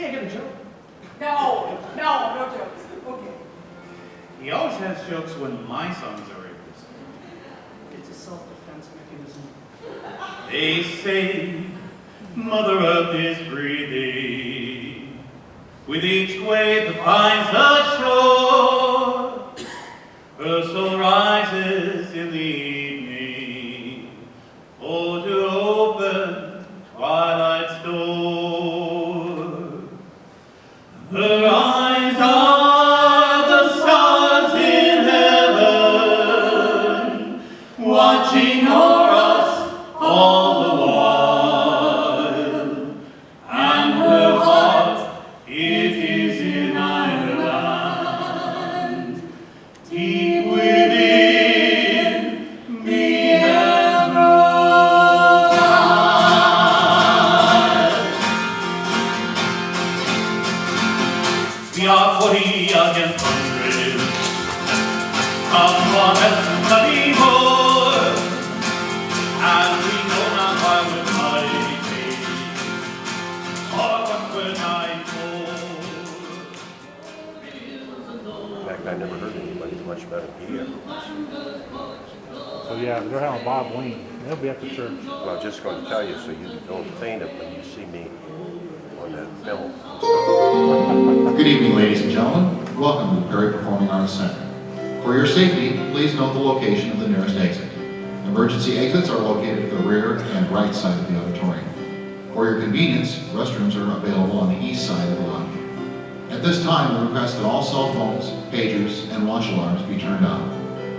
can't get a joke. No jokes. Okay. He always has jokes when my sons are able to sing. It's a self-defense mechanism. They say, Mother Earth is breathing. With each wave that finds the shore, her soul rises in the evening, oh, to open twilight's door. Her eyes are the stars in heaven, watching o'er us all the while, and her heart, it is in Ireland, deep within the emerald. We are 40 against 100, come on, let's study more, and we know not why we're fighting, or what we're dying for. In fact, I never heard anybody much better than he ever was. So yeah, they're having Bob Lean. They'll be at the church. Well, I was just going to tell you so you don't faint it when you see me on that film. Good evening, ladies and gentlemen. Welcome to the Perry Performing Arts Center. For your safety, please note the location of the nearest exit. Emergency exits are located at the rear and right side of the auditorium. For your convenience, restrooms are available on the east side of the lobby. At this time, we request that all cell phones, pagers, and watch alarms be turned off.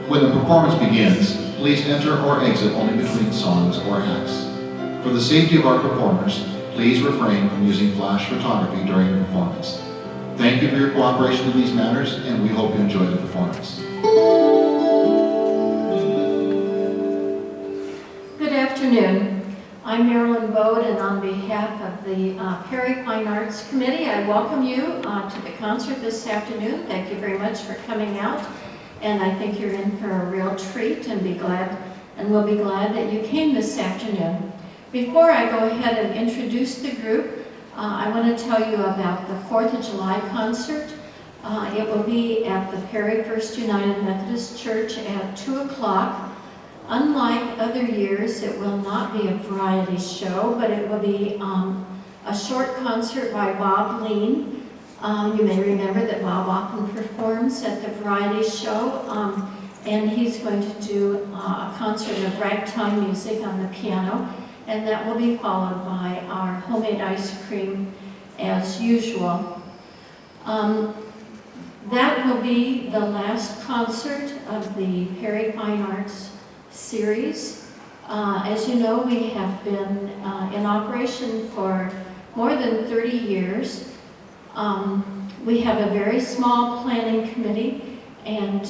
When the performance begins, please enter or exit only between songs or acts. For the safety of our performers, please refrain from using flash photography during the performance. Thank you for your cooperation in these matters, and we hope you enjoy the performance. Good afternoon. I'm Marilyn Bode, and on behalf of the Perry Fine Arts Committee, I welcome you to the concert this afternoon. Thank you very much for coming out, and I think you're in for a real treat, and we'll be glad that you came this afternoon. Before I go ahead and introduce the group, I want to tell you about the 4th of July concert. It will be at the Perry First United Methodist Church at 2 o'clock. Unlike other years, it will not be a variety show, but it will be a short concert by Bob Lean. You may remember that Bob often performs at the variety show, and he's going to do a concert of ragtime music on the piano, and that will be followed by our homemade ice cream as usual. That will be the last concert of the Perry Fine Arts series. As you know, we have been in operation for more than 30 years. We have a very small planning committee, and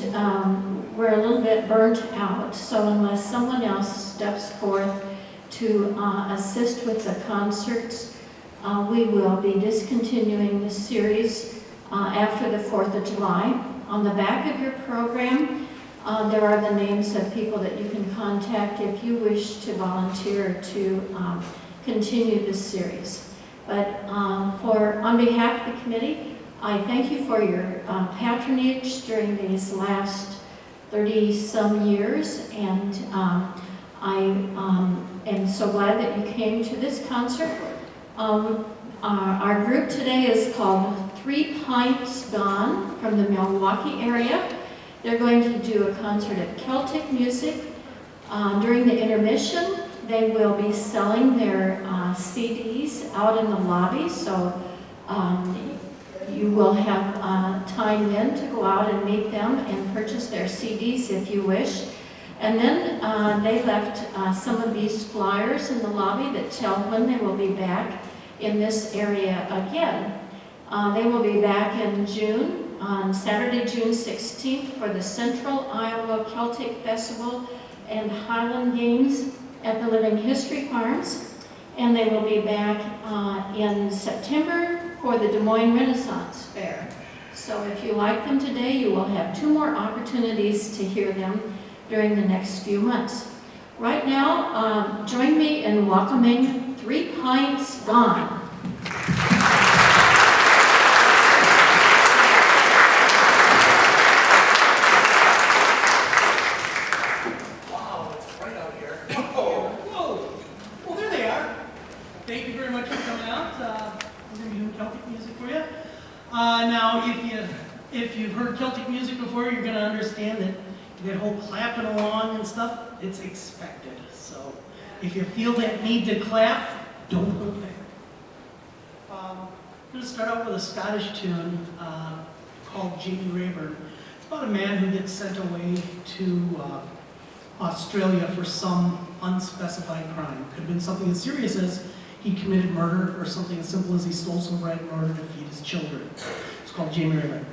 we're a little bit burnt out. So unless someone else steps forth to assist with the concerts, we will be discontinuing the series after the 4th of July. On the back of your program, there are the names of people that you can contact if you wish to volunteer to continue this series. But on behalf of the committee, I thank you for your patronage during these last 30-some years, and I am so glad that you came to this concert. Our group today is called 3 Pints Gone from the Milwaukee area. They're going to do a concert of Celtic music. During the intermission, they will be selling their CDs out in the lobby, so you will have time then to go out and meet them and purchase their CDs if you wish. And then they left some of these flyers in the lobby that tell when they will be back in this area again. They will be back in June, on Saturday, June 16th, for the Central Iowa Celtic Festival and Highland Games at the Living History Farms. And they will be back in September for the Des Moines Renaissance Fair. So if you like them today, you will have 2 more opportunities to hear them during the next few months. Right now, join me in welcoming 3 Pints Gone. if you've heard Celtic music before, you're going to understand that that whole clapping along and stuff, it's expected. So if you feel that need to clap, don't hold back. I'm going to start out with a Scottish tune called Jamie Rayburn. It's about a man who gets sent away to Australia for some unspecified crime. Could have been something as serious as he committed murder or something as simple as he stole some bread in order to feed his children. It's called Jamie Rayburn.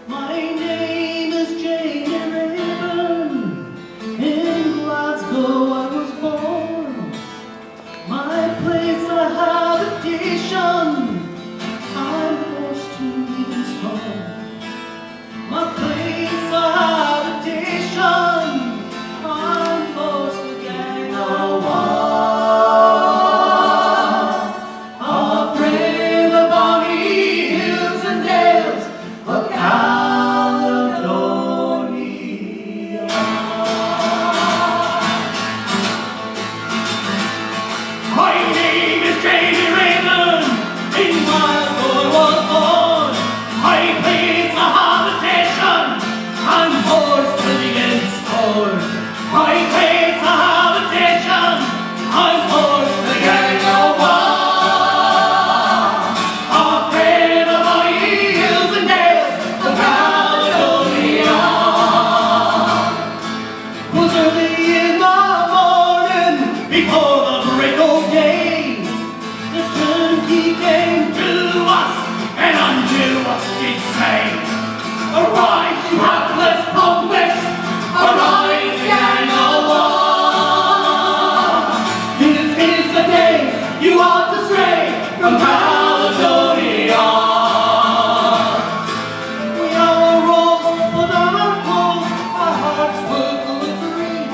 My name is Jamie Rayburn. In Glasgow I was born. My place of habitation, I'm forced to leave in storm. My place of habitation, I'm forced to gang a wall. Afraid the bonny hills and dales of Caledonia. My name is Jamie Rayburn. In Glasgow I was born. My place of habitation, I'm forced to live in scorn. My place of habitation, I'm forced to gang a wall. Afraid of bonny hills and dales of Caledonia. Was early in the morning before the break of day. The turnkey came to us and unto us did say, arise, you hapless convicts, arise, gang a wall. This is the day you ought to stray from Caledonia. We are rolls, put on our clothes, our hearts were full of grief.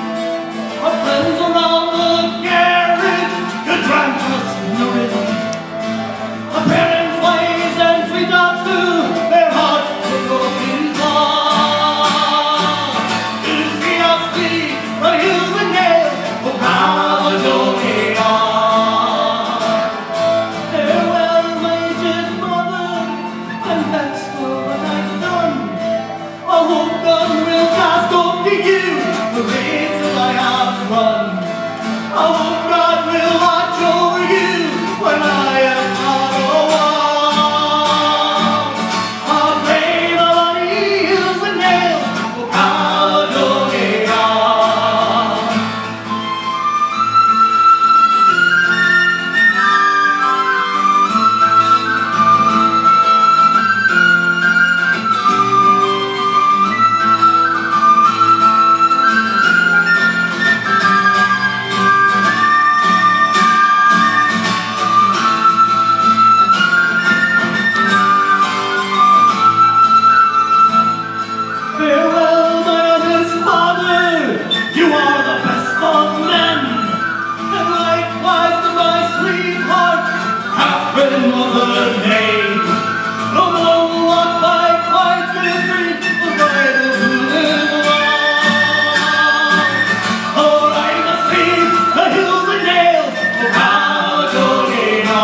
Our friends around the garage could grant us no relief. Our parents' wives and sweethearts too, their hearts were broken far. To see us flee the hills and dales of Caledonia. Farewell, my aged mother, and that's for what I've done. I hope God will cast off to you the races I have run. I hope God will watch over you when I am not around. I'll pray the bonny hills and dales of Caledonia. Farewell, my honest father, you are the best of men. And likewise to my sweetheart, Catherine was her name. No more walk by quiet street, the bridal to live alone. For I must leave the hills and dales of Caledonia.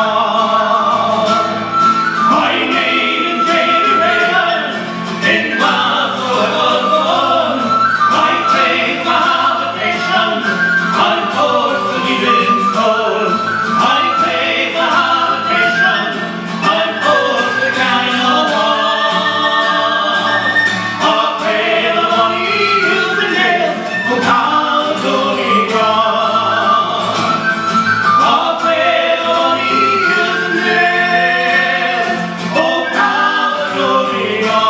My name is Jamie Rayburn. In Glasgow I was born. My place of habitation, I'm forced to leave in scorn. My place of habitation, I'm forced to gang a wall. Afraid the bonny hills and dales of Caledonia. Afraid the bonny hills and dales of Caledonia.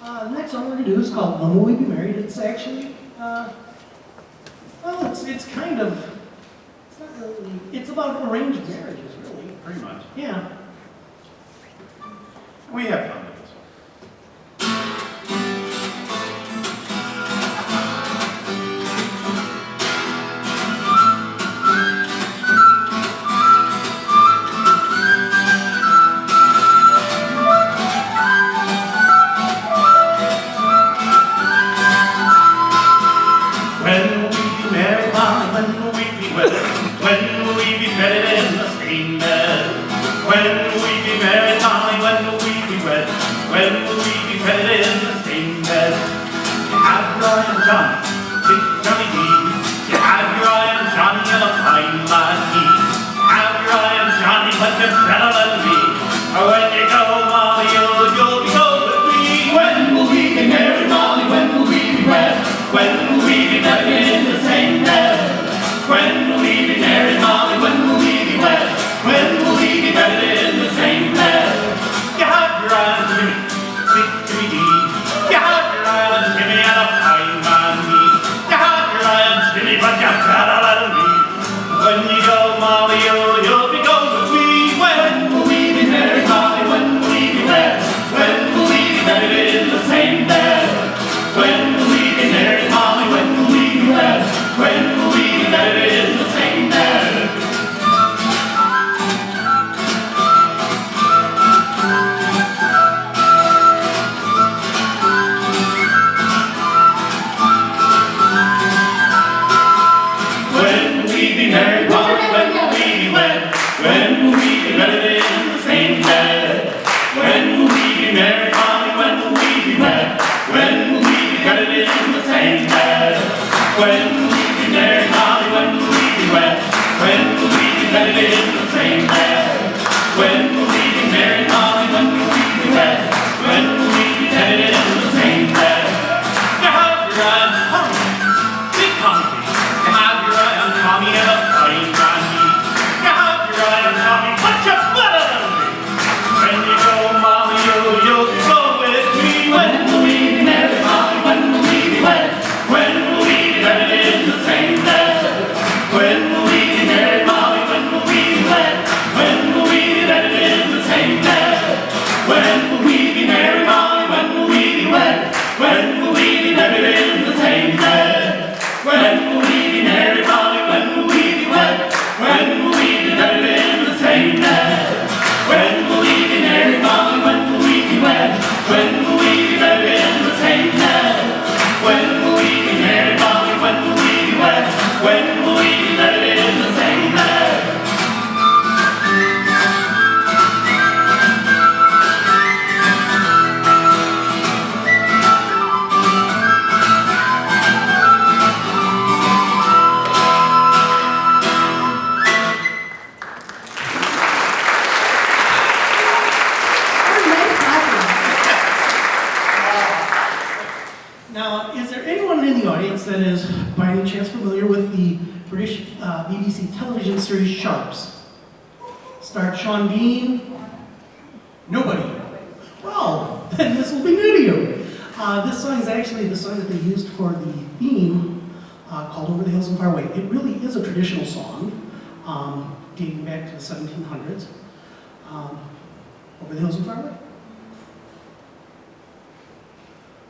The next song we're going to do is called When Will We Be Married? It's actually, well, it's kind of, it's not really, it's about arranged marriages, really. Pretty much. Yeah. We have fun with this one. When will we be married, Molly? When will we be wed? When will we be wedded in the same bed? You have your eye on Johnny, big Johnny D. You have your eye on Johnny and a fine lad he. You have your eye on Johnny, but you better let me. When you go, Molly, you'll be going with me. When will we be married, Molly? When will we be wed? When will we be married in the same bed? When will we be married, Molly? When will we be wed? When will we be married in the same bed? You have your eye on Jimmy, big Jimmy D. You have your eye on Jimmy and a fine man he. You have your eye on Jimmy, but you better let me. When you go, Molly, you'll be going with me. When will we be married, Molly? When will we be wed? When will we be married in the same bed? When will we be married, Molly? When will we be wed? When will we be married in the same bed? When will we be married, Molly? When will we be wed? When will we be married in the same bed? When will we be married, Molly? When will we be wed? When will we be married in the same bed? When will we be married, Molly? When will we be wed? When will we be married in the same bed? When will we be married, Molly? When will we be wed? When will we be married in the same bed? You have your eye on Tommy, big Tommy. You have your eye on Tommy and a fine man he. You have your eye on Tommy, but you better let me. When you go, Molly, you'll go with me. When will we be married, Molly? When will we be wed? When will we be married in the same bed? When will we be married, Molly? When will we be wed? When will we be married in the same bed? When will we be married, Molly? When will we be wed? When will we be married in the same bed? When will we be married, Molly? When will we be wed? When will we be married in the same bed? When will we be married, Molly? When will we be wed? When will we be married in the same bed? When will we be married, Molly? When will we be wed? When will we be married in the same bed? Now, is there anyone in the audience that is by any chance familiar with the British BBC television series Sharps? Starred Sean Bean? Nobody? Well, then this will be new to you. This song is actually the song that they used for the theme called Over the Hills and Far Away. It really is a traditional song dating back to the 1700s. Over the Hills and Far Away.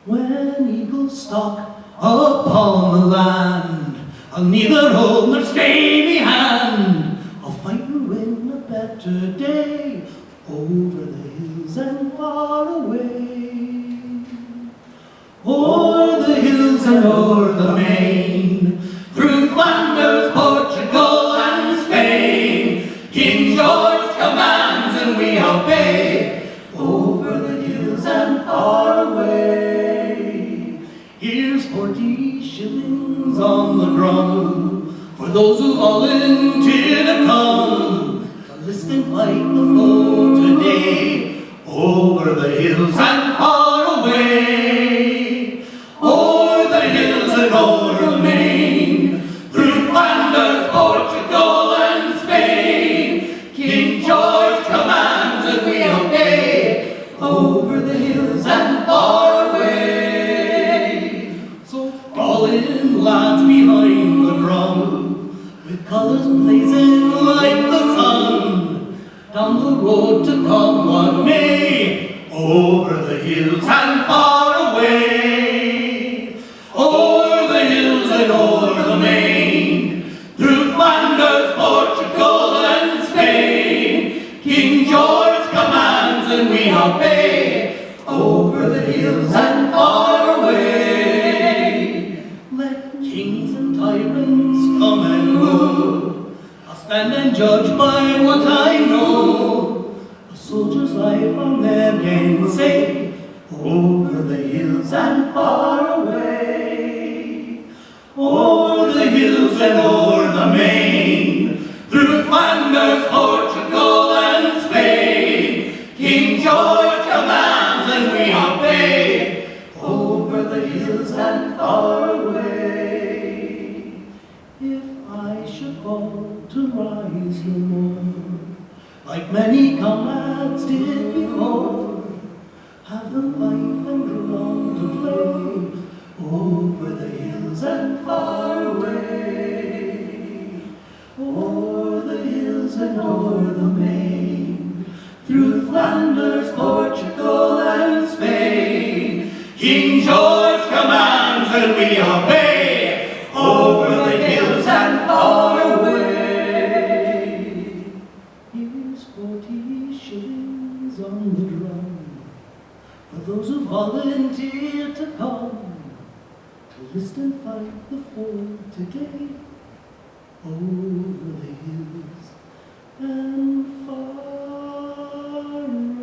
When eagles stalk upon the land, I'll neither hold nor stay behind. I'll fight and win a better day over the hills and far away. O'er the hills and o'er the main, through Flanders, Portugal and Spain, King George commands and we obey. Over the hills and far away. Here's 40 shillings on the drum for those who volunteer to come to list and fight the foe today. Over the hills and far away. O'er the hills and o'er the main, through Flanders, Portugal and Spain, King George commands and we obey. Over the hills and far away. All in lads behind the drum, with colours blazing like the sun, down the road to come one may, over the hills and far away. O'er the hills and o'er the main, through Flanders, Portugal and Spain, King George commands and we obey. Over the hills and far away. Kings and tyrants come and go, I'll stand and judge by what I know. the hills and far away, o'er the hills and o'er the main, through Flanders, Portugal, and Spain, King George commands and we obey, over the hills and far away. If I should fall to rise no more, like many comrades did before, have the fife and drum to play, over the hills and far away, o'er the hills and o'er the main, through Flanders, Portugal, and Spain, King George commands and we obey, over the hills and far away. Here's 40 shillings on the drum for those who volunteer to come to list and fight the fort today, over the hills and far away.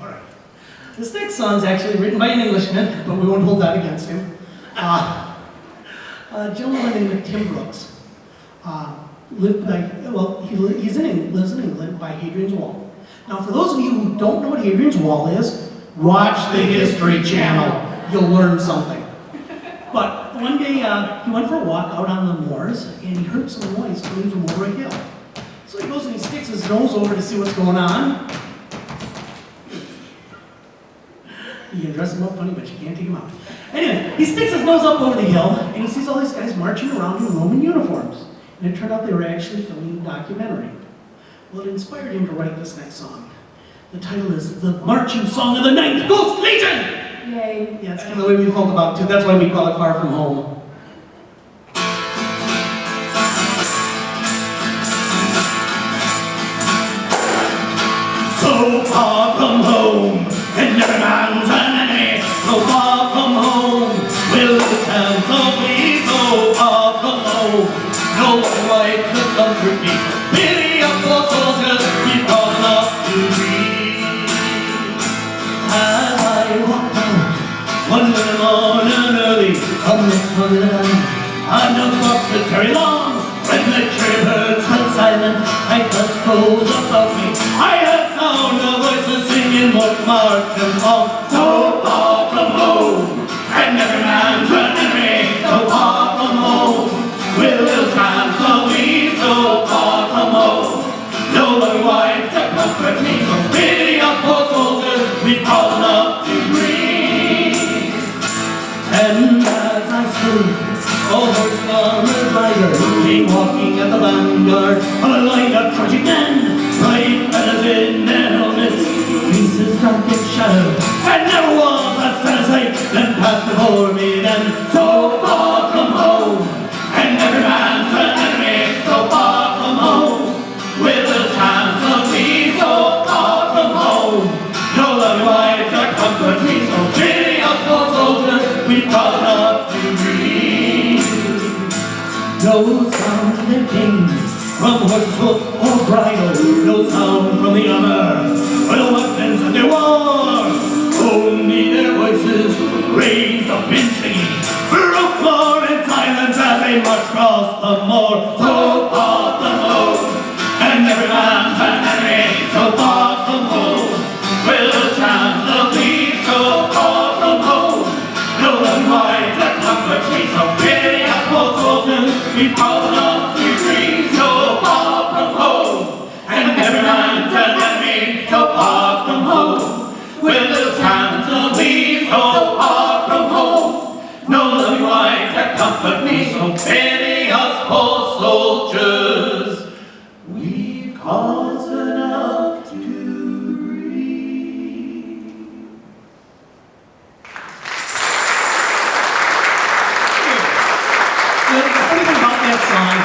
All right. This next song is actually written by an Englishman, but we won't hold that against him. A gentleman named Tim Brooks lived by, well, lives in England by Hadrian's Wall. Now, for those of you who don't know what Hadrian's Wall is, watch the History Channel. You'll learn something. But one day, he went for a walk out on the moors, and he heard some noise coming from over a hill. So he goes and he sticks his nose over to see what's going on. You can dress him up funny, but you can't take him out. Anyway, he sticks his nose up over the hill, and he sees all these guys marching around in Roman uniforms. And it turned out they were actually filming a documentary. Well, it inspired him to write this next song. The title is The Marching Song of the Ninth Ghost Legion! Yay. Yeah, it's kind of the way we felt about it, too. That's why we call it Far From Home. So far from home, and every man's an enemy. So far from home, will the towns of me. So far from home, no one wife to comfort me. So pity up for soldiers, we've got enough to breathe. As I walked out one little morning early on this sunny night, I no thoughts to carry long. When the cherry birds fell silent, I felt cold about me. I heard sound of voices singing what march and song. So far from home, and every man's an enemy. So far from home, with little chance of me. So far from home, no one wife to comfort me. So pity up poor soldiers, we call enough to breathe. And as I stood, all horse farmer's rider, came walking at the vanguard of a line of trudging men, bright fellas in their helmets, faces dark in shadow, and never was a sad sight that passed before me then. So far from home, and every man's an enemy. So far from home, with a chance of me. So far from home, no loving wife to comfort me. So pity up poor soldiers, we've got enough to breathe. No sound that came from horse's hoof or bridle, no sound from the armor or the weapons that they wore. Only their voices raised up in singing, broke more in silence as they marched across the moor. So far from home, and every man's an enemy. So far from home, with a chance of leave. So far from home, no one wife to comfort me. So pity up poor soldiers, we've got enough to breathe. So far from home, and every man's an enemy. So far from home, with little chance of leave. So far from home, no loving wife to comfort me. So pity us poor soldiers, we've caused enough to breathe. The funny thing about that song,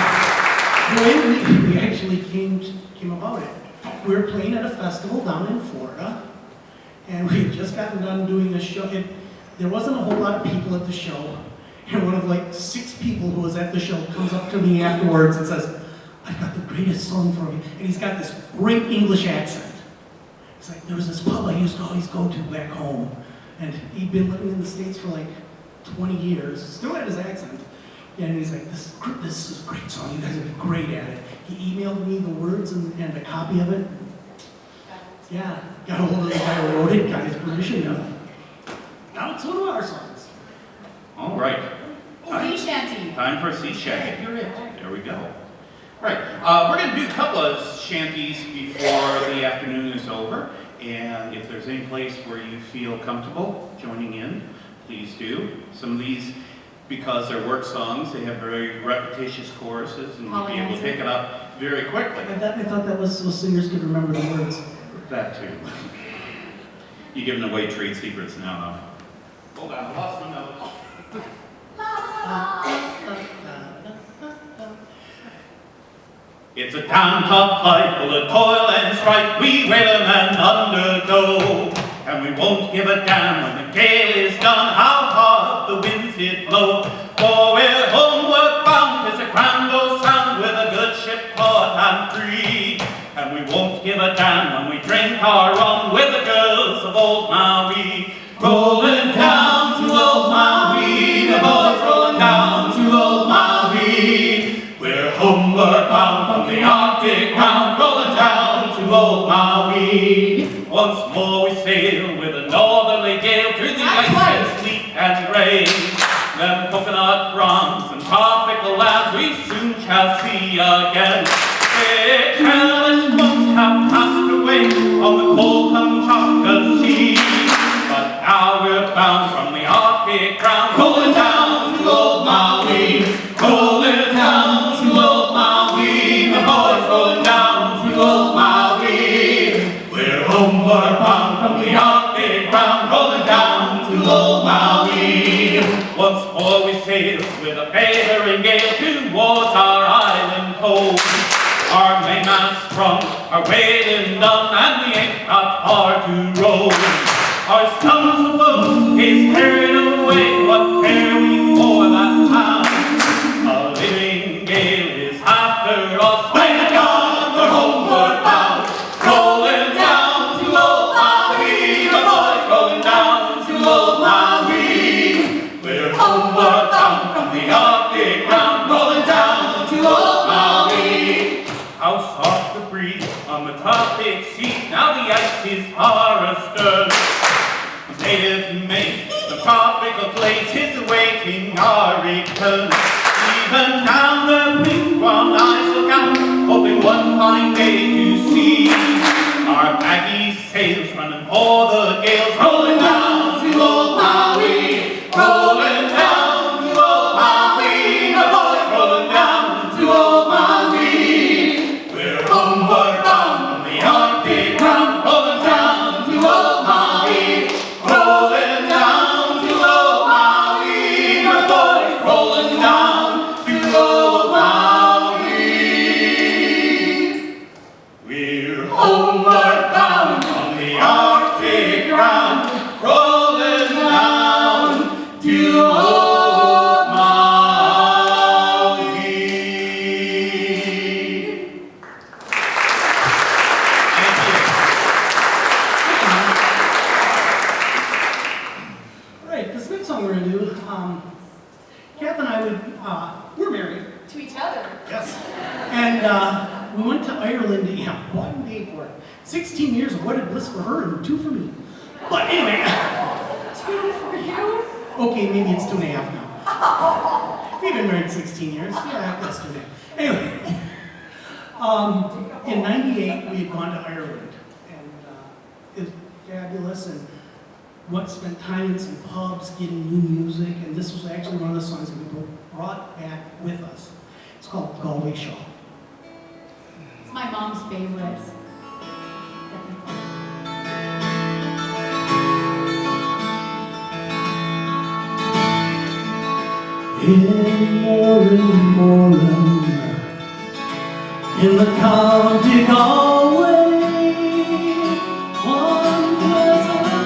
the way we actually came about it, we were playing at a festival down in Florida, And we had just gotten done doing a show. There wasn't a whole lot of people at the show. And one of like 6 people who was at the show comes up to me afterwards and says, "I've got the greatest song for you." And he's got this great English accent. He's like, "There was this pub I used to always go to back home." And he'd been living in the States for like 20 years, still had his accent. And he's like, this is a great song, you guys would be great at it. He emailed me the words and a copy of it. Yeah, got a hold of the guy who wrote it, got his permission. Now it's one of our songs. All right. Sea shanty. Time for a sea shanty. Hey, you're it. There we go. Right. We're going to do a couple of shanties before the afternoon is over. And if there's any place where you feel comfortable joining in, please do. Some of these, because they're work songs, they have very repetitious choruses, and you'll be able to pick it up very quickly. I thought that was so singers could remember the words. That too. You're giving away trade secrets now. Hold on, I lost my notes. It's a damn tough life full of toil and strife we whalemen undergo. And we won't give a damn when the gale is done how hard the winds did blow. For we're homeward bound, 'tis a grand old sound with a good ship taut and free. And we won't give a damn when we drink our rum with the girls of old Maui. Rolling down to old Maui, the boys rolling down to old Maui. We're homeward bound from the Arctic ground, rolling down to old Maui. Once more we sail with a northerly gale through the ice and sleet and rain. Them coconut palms and tropical lands we soon shall see again. The careless months have passed away on the cold Kamchatka Sea. But now we're bound from the Arctic ground, rolling down to old Maui. Rolling down to old Maui, the boys rolling down to old Maui. We're homeward bound from the Arctic ground, rolling down to old Maui. Once more we sail with a favoring gale towards our island home. Our mainmast sprung, our whaling done, and we ain't got far to roam. Our stumps alone is carried away, what care we for that time? A living gale is after us, when God we're homeward bound. Rolling down to old Maui, the boys rolling down to old Maui. We're homeward bound from the Arctic ground, rolling down to old Maui. How soft the breeze on the tropic sea, now the ice is far astern. Native Maine, the tropical place is awaiting our return. Even down the big round ice look out, hoping one fine day to see our baggy sails running for the gales, rolling down to old Maui, rolling down to old Maui, the boys rolling down to old Maui. We're homeward bound from the Arctic ground, rolling down to old Maui. Rolling down to old Maui, the boys rolling down to old Maui. We're homeward bound from the Arctic ground, rolling down to old Maui. Thank you. Right, this next song we're gonna do, Kath and I we're married. To each other. Yes. And we went to Ireland, bought and paid for it. 16 years of wedded bliss for her and 2 for me. But anyway. 2 for you? Okay, maybe it's 2.5 now. We've been married 16 years. Yeah, that's 2.5. Anyway. In '98, we had gone to Ireland. And it was fabulous. And spent time in some pubs getting new music. And this was actually one of the songs that we brought back with us. It's called Galway Shaw. It's my mom's favorite. Moran, in the county Galway, one pleasant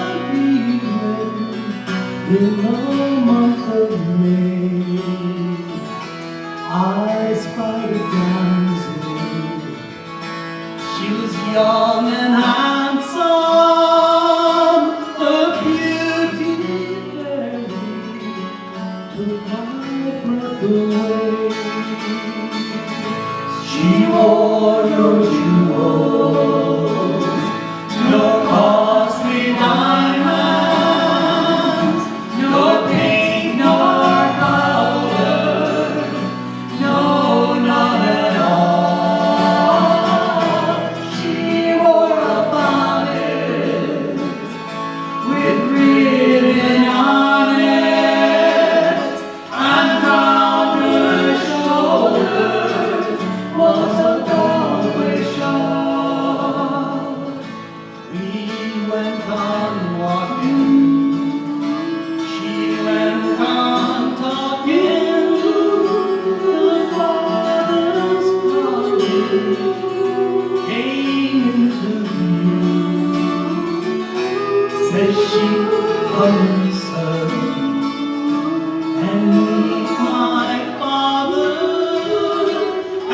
young and handsome, the beauty fairy took my breath away. She wore no jewels, no costly diamonds, no paint nor powder, no, not at all. She wore a bonnet with ribbon on it, and round her shoulders was a Galway shawl. We went on walking, she went on talking. The father's cottage came into view. Says she, "Come, sir, and meet my father,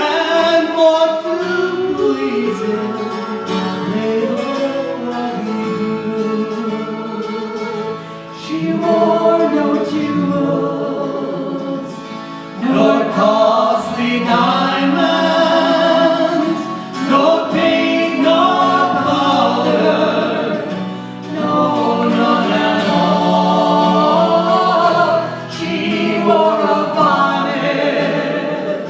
and for to please him, may what he do." She wore no jewels, nor costly diamonds, no paint nor powder, no, none at all. She wore a bonnet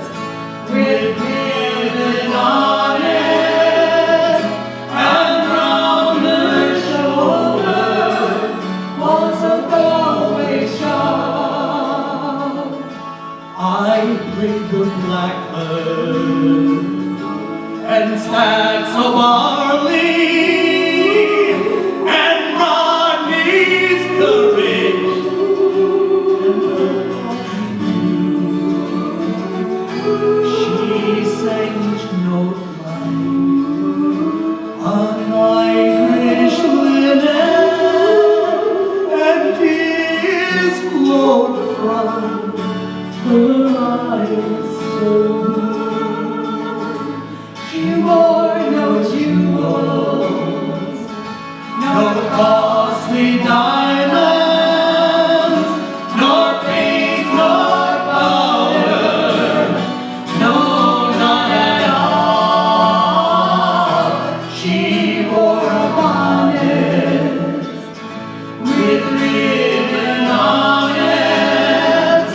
with ribbon on it, and round her shoulder was a Galway shawl. I played the blackbird and stacks of barley, and Rodney's courage and her she sang each note like an Irish linnet, and tears flowed from her eyes so blue. She wore no jewels, no costly diamonds, nor paint nor powder, no, none at all. She wore a bonnet with ribbon on it,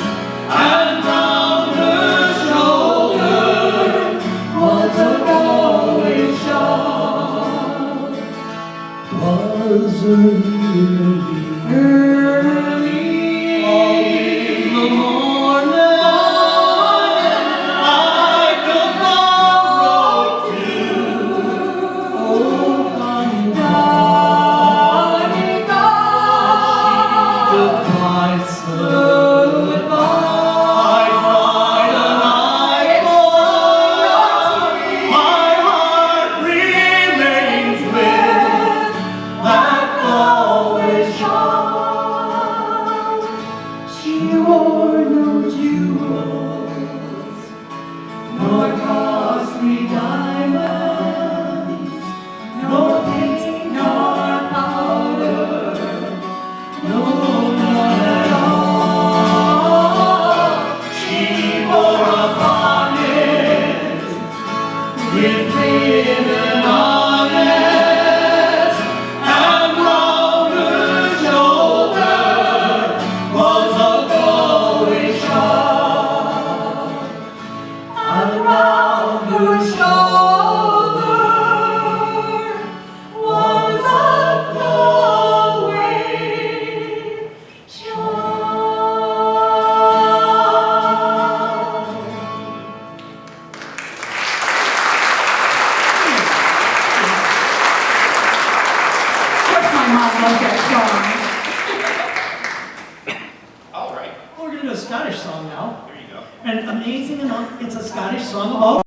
and round her shoulder was a Galway shawl. 'Twas early in the morning, I took the road to old Donegal. Goodbye, sir, goodbye. I cried and I bore. My heart remains with that Galway shawl. She wore no jewels, nor costly diamonds, no paint nor powder, no, none at all. She wore a bonnet with ribbon on it, and round her shoulder was a Galway shawl. And round her shoulder was a Galway shawl. Of course my mom loved that song. All right, We're gonna do a Scottish song now. there you go. And amazing enough, it's a Scottish song about